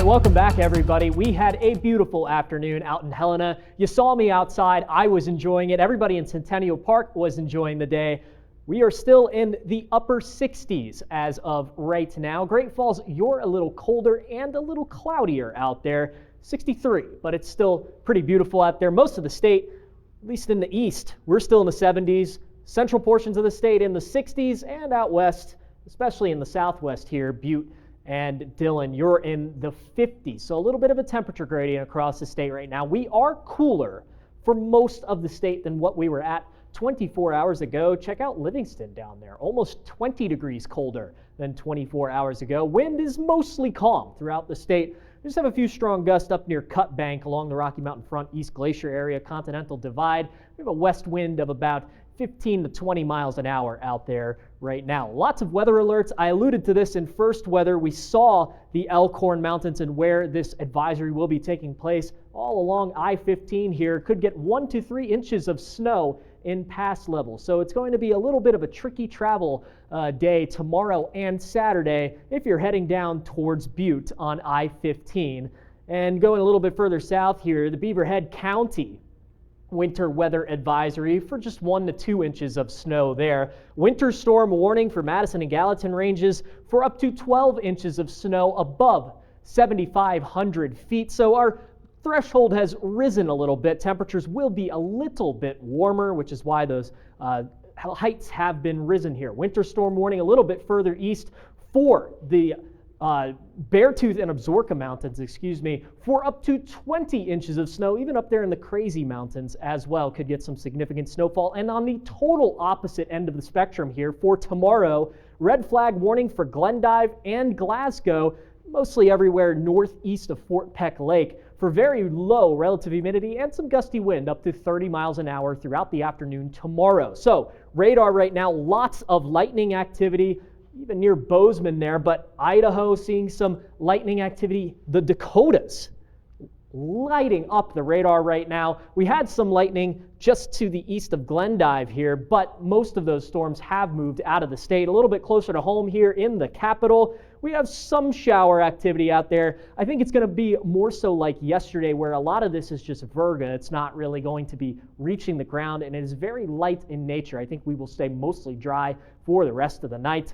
right, welcome back, everybody. We had a beautiful afternoon out in Helena. You saw me outside. I was enjoying it. Everybody in Centennial Park was enjoying the day. We are still in the upper 60s as of right now. Great Falls, you're a little colder and a little cloudier out there. 63, but it's still pretty beautiful out there. Most of the state, at least in the east, we're still in the 70s. Central portions of the state in the 60s, and out west, especially in the southwest here, Butte and Dillon, you're in the 50s. So a little bit of a temperature gradient across the state right now. We are cooler for most of the state than what we were at 24 hours ago. Check out Livingston down there, almost 20 degrees colder than 24 hours ago. Wind is mostly calm throughout the state. We just have a few strong gusts up near Cut Bank along the Rocky Mountain Front, East Glacier area, Continental Divide. We have a west wind of about 15 to 20 miles an hour out there right now. Lots of weather alerts. I alluded to this in first weather. We saw the Elkhorn Mountains and where this advisory will be taking place all along I-15 here. Could get 1 to 3 inches of snow in pass levels. So it's going to be a little bit of a tricky travel day tomorrow and Saturday if you're heading down towards Butte on I-15. And going a little bit further south here, the Beaverhead County winter weather advisory for just 1 to 2 inches of snow there. Winter storm warning for Madison and Gallatin ranges for up to 12 inches of snow above 7,500 feet. So our threshold has risen a little bit. Temperatures will be a little bit warmer, which is why those heights have been risen here. Winter storm warning a little bit further east for the Beartooth and Absaroka Mountains, for up to 20 inches of snow, even up there in the Crazy Mountains as well, could get some significant snowfall. And on the total opposite end of the spectrum here, for tomorrow, red flag warning for Glendive and Glasgow, mostly everywhere northeast of Fort Peck Lake, for very low relative humidity and some gusty wind up to 30 miles an hour throughout the afternoon tomorrow. So radar right now, lots of lightning activity, even near Bozeman there, but Idaho seeing some lightning activity. The Dakotas lighting up the radar right now. We had some lightning just to the east of Glendive here, but most of those storms have moved out of the state. A little bit closer to home here in the capital, we have some shower activity out there. I think it's going to be more so like yesterday, where a lot of this is just virga. It's not really going to be reaching the ground, and it is very light in nature. I think we will stay mostly dry for the rest of the night.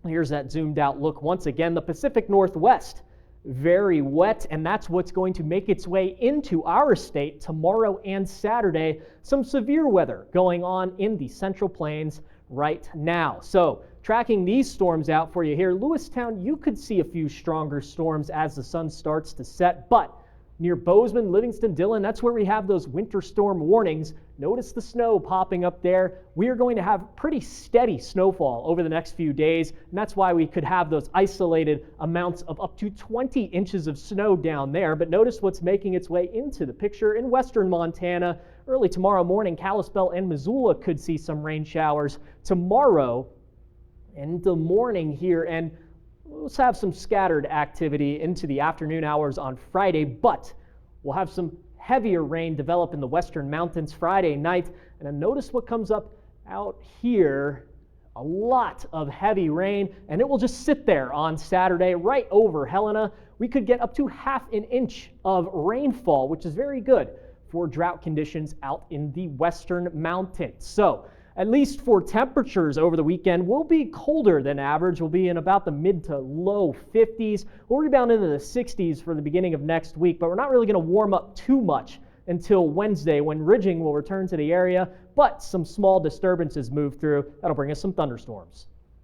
Here's that zoomed out look once again. The Pacific Northwest, very wet, and that's what's going to make its way into our state tomorrow and Saturday. Some severe weather going on in the Central Plains right now. So tracking these storms out for you here, Lewistown, you could see a few stronger storms as the sun starts to set, but near Bozeman, Livingston, Dillon, that's where we have those winter storm warnings. Notice the snow popping up there. We are going to have pretty steady snowfall over the next few days, and that's why we could have those isolated amounts of up to 20 inches of snow down there. But notice what's making its way into the picture in western Montana. Early tomorrow morning, Kalispell and Missoula could see some rain showers tomorrow in the morning here, and we'll have some scattered activity into the afternoon hours on Friday, but we'll have some heavier rain develop in the western mountains Friday night. And then notice what comes up out here. A lot of heavy rain, and it will just sit there on Saturday right over Helena. We could get up to half an inch of rainfall, which is very good for drought conditions out in the western mountains. So at least for temperatures over the weekend, we'll be colder than average. We'll be in about the mid to low 50s. We'll rebound into the 60s for the beginning of next week, but we're not really going to warm up too much until Wednesday, when ridging will return to the area, but some small disturbances move through. That'll bring us some thunderstorms.